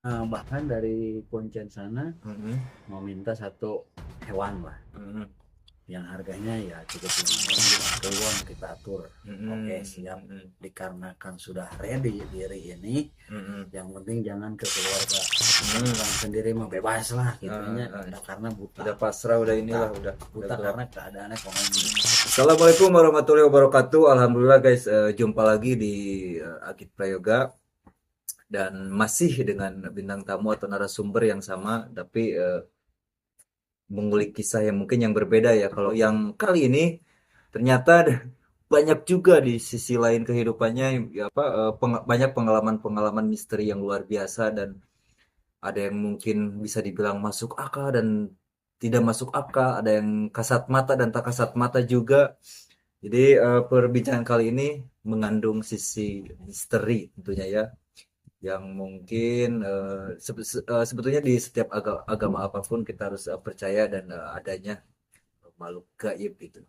Bahkan dari Kuncen sana Mm-mm. mau minta satu hewan lah Mm-mm. yang harganya ya cukup lumayan, Jumat Kliwon kita atur. Oke, Mm-mm. siap. Mm-mm. Dikarenakan sudah ready diri ini, Mm-mm. yang penting jangan ke keluarga. Mm-mm. Orang sendiri mah bebas lah Ah, gitunya, ah. udah karena buta. Udah pasrah, udah Buta, inilah, udah buta gelap. karena keadaan ekonomi. Assalamualaikum warahmatullahi wabarakatuh. Alhamdulillah guys, jumpa lagi di Akid Prayoga dan masih dengan bintang tamu atau narasumber yang sama, tapi mengulik kisah yang mungkin yang berbeda ya. Kalau yang kali ini ternyata banyak juga di sisi lain kehidupannya, ya apa, banyak pengalaman-pengalaman misteri yang luar biasa, dan ada yang mungkin bisa dibilang masuk akal dan tidak masuk akal, ada yang kasat mata dan tak kasat mata juga. Jadi perbincangan kali ini mengandung sisi misteri tentunya ya, yang mungkin sebetulnya di setiap agama apapun kita harus percaya dan adanya makhluk gaib gitu.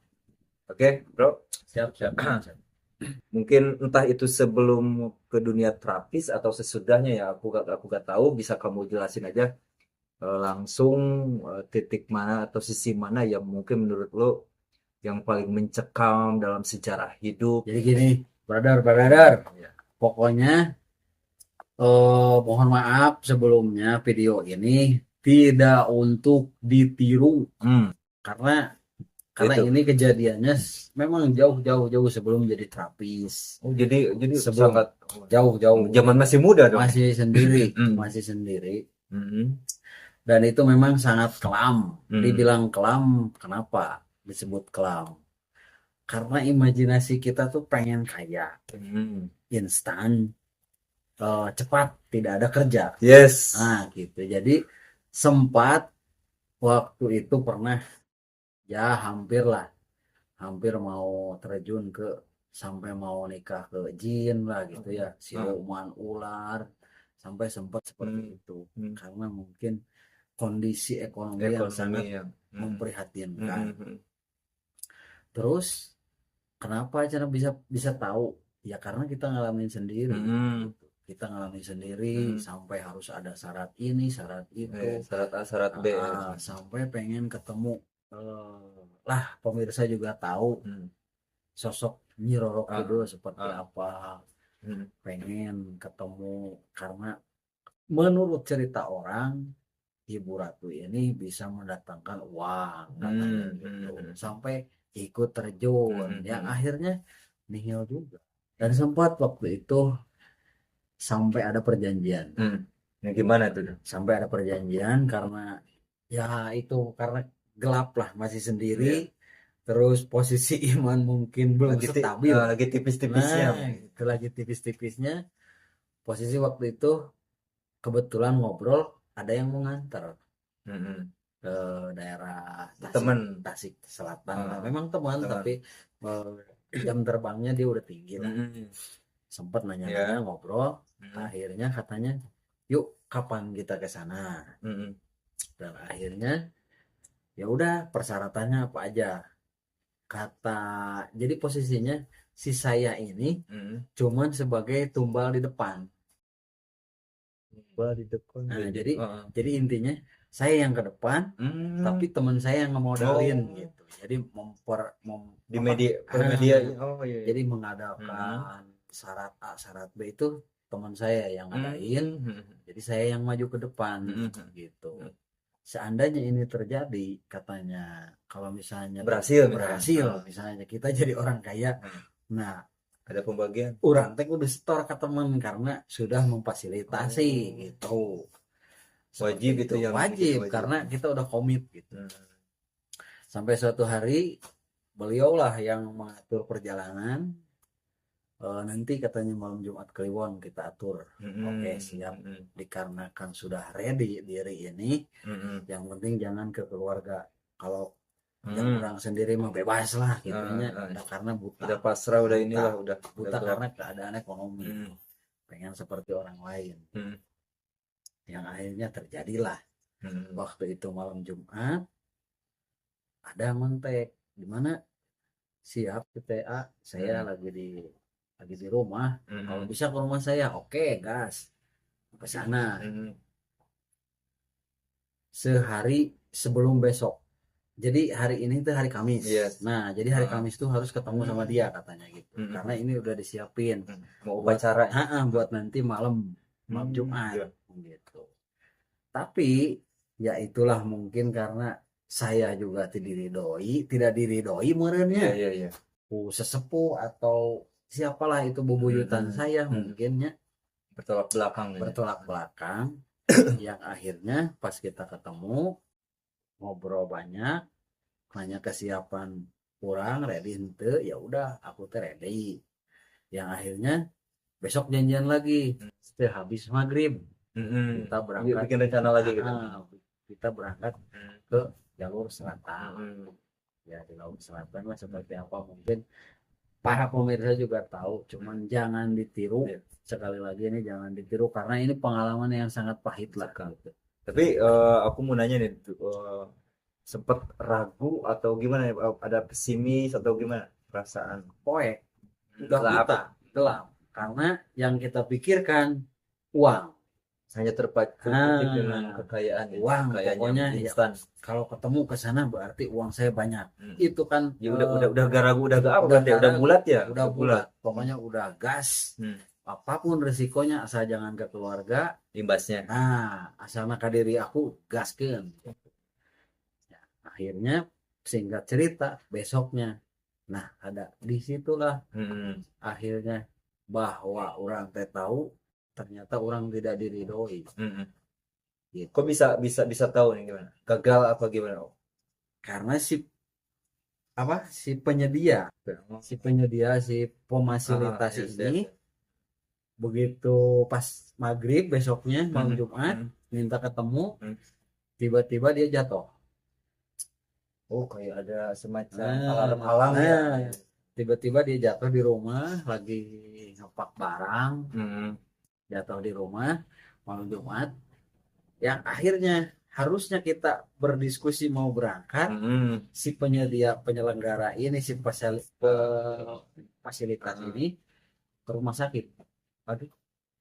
Oke, bro. Siap, siap, siap, siap. Mungkin entah itu sebelum ke dunia terapis atau sesudahnya ya, aku gak tahu. Bisa kamu jelasin aja langsung titik mana atau sisi mana yang mungkin menurut lo yang paling mencekam dalam sejarah hidup. Jadi gini, brother, Ya. pokoknya mohon maaf sebelumnya, video ini tidak untuk ditiru Hmm, karena itu. ini kejadiannya memang jauh sebelum jadi terapis. Oh, jadi Sebelum sangat jauh-jauh zaman masih muda dong ya. masih sendiri, Hmm, masih sendiri, hmm, dan itu memang sangat kelam. hmm, Dibilang kelam, kenapa disebut kelam? Karena imajinasi kita tuh pengen kaya, hmm. instan, cepat, tidak ada kerja. Yes. Nah, gitu. Jadi sempat waktu itu pernah, ya hampir lah, hampir mau terjun ke, sampai mau nikah ke jin lah gitu ya, Ah, siluman ular, sampai sempat seperti hmm, itu hmm. karena mungkin kondisi ekonomi yang Ekonomi sangat yang hmm, memprihatinkan. hmm, hmm. Terus kenapa cara bisa bisa tahu? Ya karena kita ngalamin sendiri Hmm, gitu. Kita ngalamin sendiri hmm. sampai harus ada syarat ini, syarat itu. Syarat A, syarat B ya. Sampai pengen ketemu, lah pemirsa juga tahu Hmm. sosok Nyi Roro Ah, Kidul seperti ah, apa, hmm, pengen ketemu karena menurut cerita orang Ibu Ratu ini bisa mendatangkan uang katanya hmm, gitu, hmm, hmm, sampai ikut hmm, terjun hmm, yang hmm. akhirnya nihil juga, dan sempat waktu itu sampai ada perjanjian, Hmm. Nah, gimana tuh? sampai ada perjanjian karena ya itu karena gelap lah, masih sendiri, Iya. terus posisi iman mungkin belum stabil. Lagi tipis-tipisnya Nah, mungkin. itu lagi tipis-tipisnya. Posisi waktu itu kebetulan ngobrol, ada yang mau nganter Hmm, ke daerah Tasik, temen. Tasik Selatan lah. Ah, Memang teman, tapi teman. eh, jam terbangnya dia udah tinggi lah. Hmm, Sempet nanya-nanya, ya. ngobrol. Hmm, Akhirnya katanya, yuk kapan kita ke sana? hmm, Dan akhirnya ya udah, persyaratannya apa aja? Kata, jadi posisinya si saya ini hmm. cuman sebagai tumbal di depan. Coba di depan Nah, jadi. jadi intinya saya yang ke depan, tapi Hmm. teman saya yang ngemodalin Oh, gitu. Jadi di apa? media per media. Ah, Oh iya, iya. jadi Hmm. mengadakan syarat A, syarat B itu teman saya yang ngadain. Hmm. Hmm. Jadi saya yang maju ke depan Hmm. Hmm. gitu. Seandainya ini terjadi, katanya, kalau misalnya Berhasil misalnya. berhasil, misalnya kita jadi orang kaya, Hmm. nah Ada pembagian. orang teh udah setor ke teman karena sudah memfasilitasi Oh, gitu. Seperti wajib itu itu yang jadi wajib wajib. karena kita udah komit gitu. Hmm. Sampai suatu hari beliaulah yang mengatur perjalanan. Nanti katanya malam Jumat Kliwon kita atur. Oke, Hmm. siap. Hmm. Dikarenakan sudah ready diri ini, Hmm. yang penting jangan ke keluarga. Kalau yang Hmm. orang sendiri mah bebas lah Ah, gitunya, ah. udah karena buta. Udah pasrah, udah buta inilah, udah buta gelap. karena keadaan ekonomi, Hmm. pengen seperti orang lain, Hmm. yang akhirnya terjadilah. Hmm. Waktu itu malam Jumat ada kontak, di mana siap ke TA, saya Hmm. lagi di rumah, kalau Hmm. bisa ke rumah saya, oke gas ke sana. Hmm. sehari sebelum besok. Jadi hari ini tuh hari Kamis. Yes. Nah, jadi hari Ah. Kamis tuh harus ketemu sama dia katanya gitu. Karena ini udah disiapin Mau buat upacara. buat nanti malam Jumat Iya. gitu. Tapi ya itulah mungkin karena saya juga tidak diridoi Iya, merenya. iya, iya. Sesepuh atau siapalah itu bebuyutan saya mungkinnya Bertolak belakang. bertolak belakang yang akhirnya pas kita ketemu ngobrol banyak nanya kesiapan kurang ready ente ya udah aku teh ready yang akhirnya besok janjian lagi setelah habis maghrib kita berangkat Bikin rencana lagi gitu. kita berangkat ke jalur selatan ya di laut selatan lah seperti apa mungkin para pemirsa juga tahu cuman jangan ditiru sekali lagi ini jangan ditiru karena ini pengalaman yang sangat pahit lah gitu. Tapi aku mau nanya nih, sempet ragu atau gimana ya? Ada pesimis atau gimana perasaan? Poek udah Gelap. buta gelap karena yang kita pikirkan uang Hanya terpacu dengan kekayaan ya, uang kekayaan pokoknya yang ya, instan. kalau ketemu ke sana berarti uang saya banyak itu kan Ya udah gak ragu, udah gak apa udah kan ya, udah bulat ya, udah bulat pokoknya udah gas apapun resikonya asal jangan ke keluarga imbasnya. nah asal ke diri aku gaskeun ya, akhirnya singkat cerita besoknya nah ada disitulah akhirnya bahwa orang teh tahu ternyata orang tidak diridoi gitu. Kok bisa tahu nih gimana? Gagal apa gimana? Karena si penyedia si pemfasilitas ini begitu pas maghrib besoknya malam Jumat minta ketemu tiba-tiba dia jatuh. Oh kayak ada semacam alarm ya. Tiba-tiba dia jatuh di rumah lagi ngepak barang jatuh di rumah malam Jumat yang akhirnya harusnya kita berdiskusi mau berangkat si penyelenggara ini si fasilitas ini ke rumah sakit. Aduh,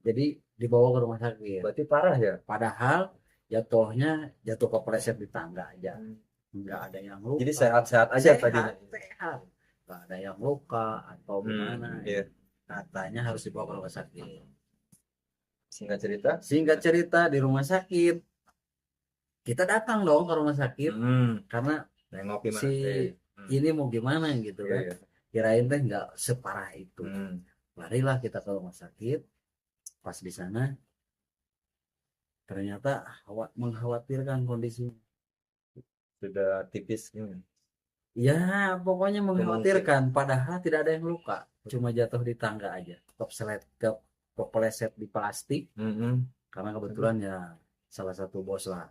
jadi dibawa ke rumah sakit. Berarti parah ya? Padahal jatuhnya jatuh kepleset di tangga aja. Nggak ada yang luka. Jadi sehat-sehat aja tadi. Sehat. Nggak ada yang luka atau gimana. Katanya harus dibawa ke rumah sakit. Singkat cerita di rumah sakit kita datang dong ke rumah sakit karena si ini mau gimana gitu kan. Kirain teh nggak separah itu. Larilah kita ke rumah sakit. Pas di sana ternyata mengkhawatirkan kondisinya. Sudah tipis ya pokoknya mengkhawatirkan padahal tidak ada yang luka cuma jatuh di tangga aja kepleset di plastik karena kebetulan ya salah satu bos lah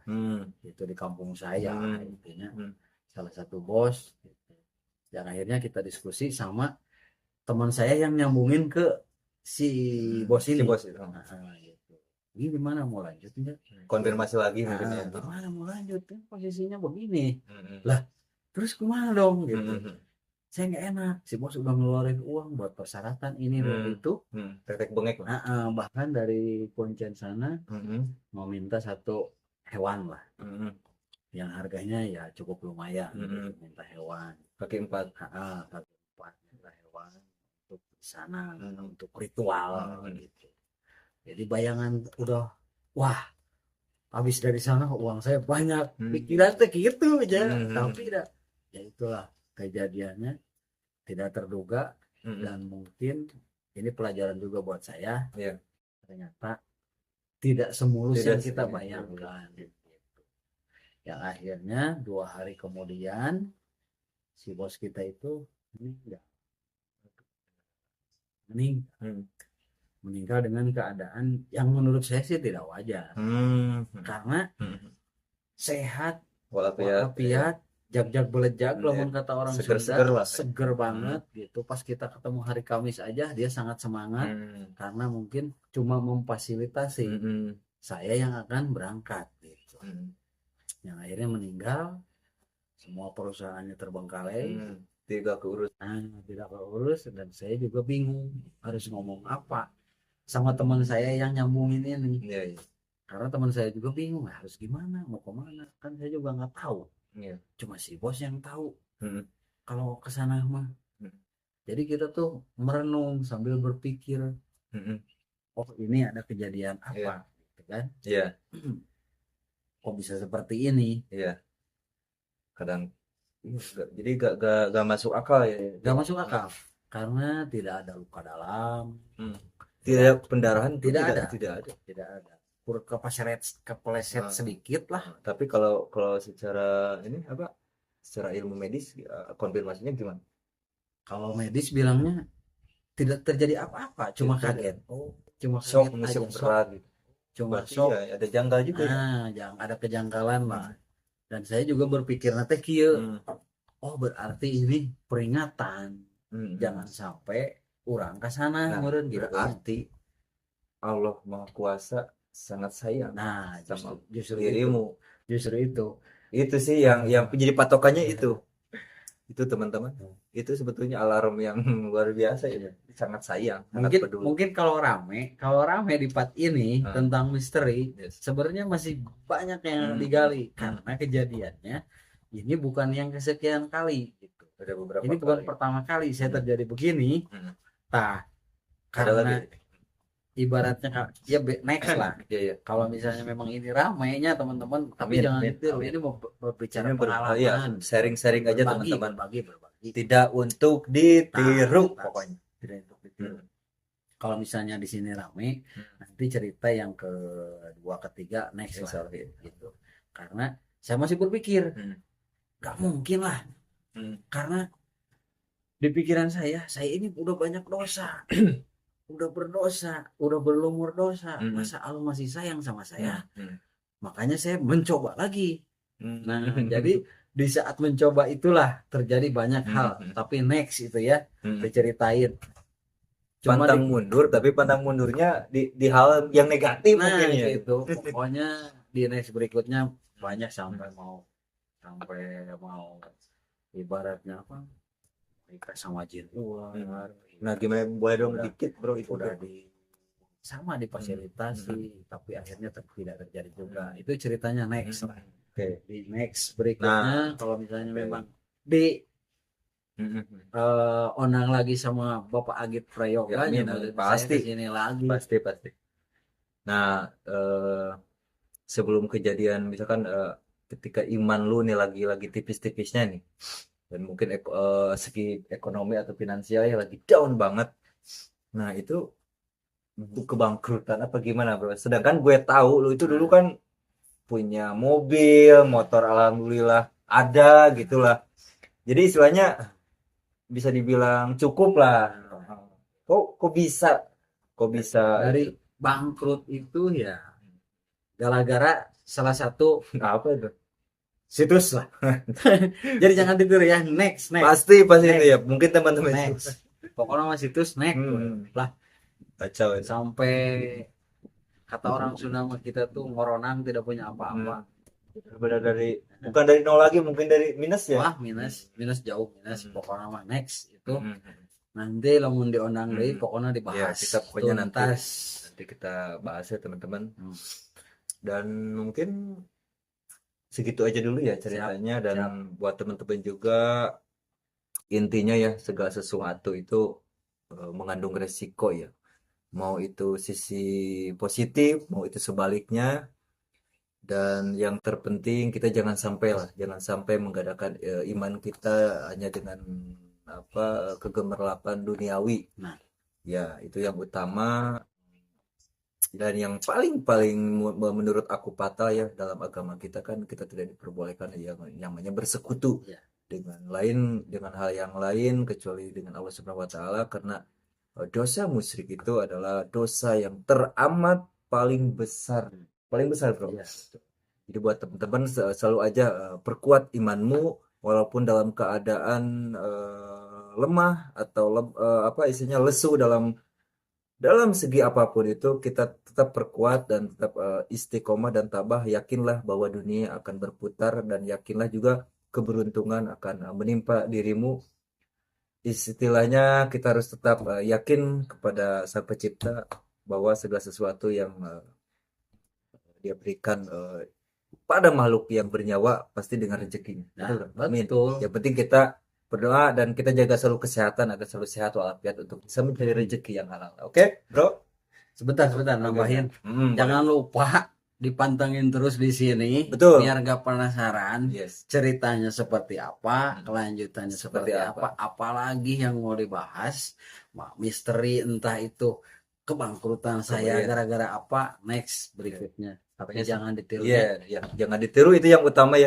itu di kampung saya intinya salah satu bos gitu. Dan akhirnya kita diskusi sama teman saya yang nyambungin ke si bos ini gitu. Ini gimana mau lanjut nggak? Konfirmasi lagi mungkin ya. Gimana mau lanjut posisinya begini lah terus kemana dong gitu saya nggak enak si bos udah ngeluarin uang buat persyaratan ini dan itu tek bengek bahkan dari kuncian sana mau minta satu hewan lah yang harganya ya cukup lumayan minta hewan kaki 4 minta hewan untuk di sana untuk ritual gitu jadi bayangan udah wah habis dari sana uang saya banyak pikiran tuh gitu aja tapi tidak ya itulah kejadiannya tidak terduga dan mungkin ini pelajaran juga buat saya ternyata tidak semulus yang kita bayangkan gitu. Yang akhirnya 2 hari kemudian si bos kita itu meninggal dengan keadaan yang menurut saya sih tidak wajar karena sehat walafiat jag belejag lamun kata orang Sunda seger banget gitu pas kita ketemu hari Kamis aja dia sangat semangat karena mungkin cuma memfasilitasi saya yang akan berangkat gitu yang akhirnya meninggal semua perusahaannya terbengkalai tidak keurus dan saya juga bingung harus ngomong apa sama teman saya yang nyambungin ini Karena teman saya juga bingung harus gimana, mau kemana, kan saya juga nggak tahu. Iya. Cuma si bos yang tahu Mm, kalau ke sana mah. mm, Jadi kita tuh merenung sambil berpikir, mm, oh ini ada kejadian iya, apa, gitu kan? iya, Kok bisa seperti ini? iya. Kadang iya, jadi gak masuk akal ya. Gak masuk akal karena tidak ada luka dalam, Hmm. tidak Tidak, pendarahan pun tidak tidak ada, tidak ada. tidak ada. Kepleset Nah, sedikit lah. tapi kalau kalau secara ini apa? Secara ilmu medis konfirmasinya gimana? Kalau medis bilangnya tidak terjadi apa-apa, cuma Tidak ada. kaget. Oh, Cuma shock, kaget aja, shock shock. berat gitu. Cuma Berarti shock. ya ada janggal juga ya. Jangan ada kejanggalan lah. Hmm. Dan saya juga berpikir nanti kieu, Hmm. oh berarti ini peringatan. Hmm. Jangan sampai orang ke sana Nah, meureun gitu. berarti Allah Maha Kuasa sangat sayang Nah, sama justru itu. dirimu. Justru itu. Itu sih yang menjadi patokannya itu. Itu teman-teman. Itu sebetulnya alarm yang luar biasa ya. Sangat sayang, sangat Mungkin peduli. mungkin kalau rame di part ini Ah, tentang misteri, yes. sebenarnya masih banyak yang Hmm. digali Hmm. karena kejadiannya ini bukan yang kesekian kali gitu. Ada beberapa Ini bukan kali. pertama kali saya terjadi begini. Hmm. Tah, Ada lagi. karena ibaratnya ya next lah. Iya, iya. Kalau misalnya memang ini ramainya teman-teman, tapi Amin, jangan amin, ditiru. amin. Ini mau berbicara Ini pengalaman, iya, sharing-sharing aja berbagi, teman-teman. berbagi. Tidak untuk ditiru Nah, pokoknya. tidak untuk ditiru. Hmm. Kalau misalnya di sini rame, nanti cerita yang kedua, ketiga next lah gitu. Karena saya masih berpikir, Hmm. gak mungkin lah. Hmm. Karena di pikiran saya ini udah banyak dosa. Udah berdosa, udah berlumur dosa. Hmm. Masa Allah masih sayang sama saya? Hmm. Makanya saya mencoba lagi. Hmm. Nah, jadi di saat mencoba itulah terjadi banyak hal. Tapi next itu ya, diceritain. Cuma Pantang mundur, tapi pantang mundurnya di hal yang negatif nah mungkin ya. gitu. Pokoknya di next berikutnya banyak sampai mau ibaratnya apa? Nikah sama jin luar. Nah, gimana boleh dong Udah- dikit bro itu Udah bro. sama difasilitasi, tapi akhirnya tidak terjadi juga. Itu ceritanya next lah. Oke. Di next berikutnya kalau misalnya memang di onang lagi sama Bapak Agit Prayoga, Ya, pasti. sini lagi. Pasti. Nah, sebelum kejadian misalkan ketika iman lu nih lagi tipis-tipisnya nih, dan mungkin segi ekonomi atau finansial ya lagi down banget. Nah, itu kebangkrutan apa gimana bro? Sedangkan gue tahu lu itu dulu kan punya mobil, motor alhamdulillah ada gitulah. Jadi istilahnya bisa dibilang cukup lah. Kok bisa Dari bangkrut itu ya gara-gara salah satu apa itu? situs lah. Jadi jangan tidur ya. Next. Pasti Next. itu ya. Mungkin teman-teman itu. Next. Pokoknya mas situs next lah. Kacau itu. Sampai kata orang Sunda kita tuh ngoronang tidak punya apa-apa. Benar bukan dari nol lagi, mungkin dari minus ya. Wah, minus jauh minus. Pokoknya mah next itu. Nanti lamun diundang deui pokoknya dibahas. Ya, kita pokoknya nanti kita bahas ya teman-teman. Dan mungkin segitu aja dulu ya ceritanya. Dan buat teman-teman juga intinya ya segala sesuatu itu mengandung resiko ya. Mau itu sisi positif, mau itu sebaliknya. Dan yang terpenting kita jangan sampai menggadaikan iman kita hanya dengan kegemerlapan duniawi. Nah, ya itu yang utama. Dan yang paling menurut aku fatal ya dalam agama kita kan kita tidak diperbolehkan yang namanya bersekutu dengan hal yang lain kecuali dengan Allah Subhanahu wa taala, karena dosa musyrik itu adalah dosa yang teramat paling besar bro. Jadi buat teman-teman selalu aja perkuat imanmu walaupun dalam keadaan lemah atau istilahnya lesu dalam segi apapun itu, kita tetap perkuat dan tetap istiqomah dan tabah. Yakinlah bahwa dunia akan berputar dan yakinlah juga keberuntungan akan menimpa dirimu. Istilahnya kita harus tetap yakin kepada Sang Pencipta bahwa segala sesuatu yang dia berikan pada makhluk yang bernyawa pasti dengan rezekinya. Nah, Betul, Bro? Amin. betul. Yang penting kita berdoa dan kita jaga selalu kesehatan agar selalu sehat walafiat untuk bisa mencari rezeki yang halal. Oke, Bro? Sebentar, nambahin. Jangan lupa dipantengin terus di sini, Betul. biar gak penasaran Yes. ceritanya seperti apa, kelanjutannya Seperti seperti apa, apalagi yang mau dibahas, misteri entah itu kebangkrutan saya Kemudian. gara-gara apa, next berikutnya. Tapi Yes. jangan ditiru. Iya, jangan ditiru itu yang utama ya.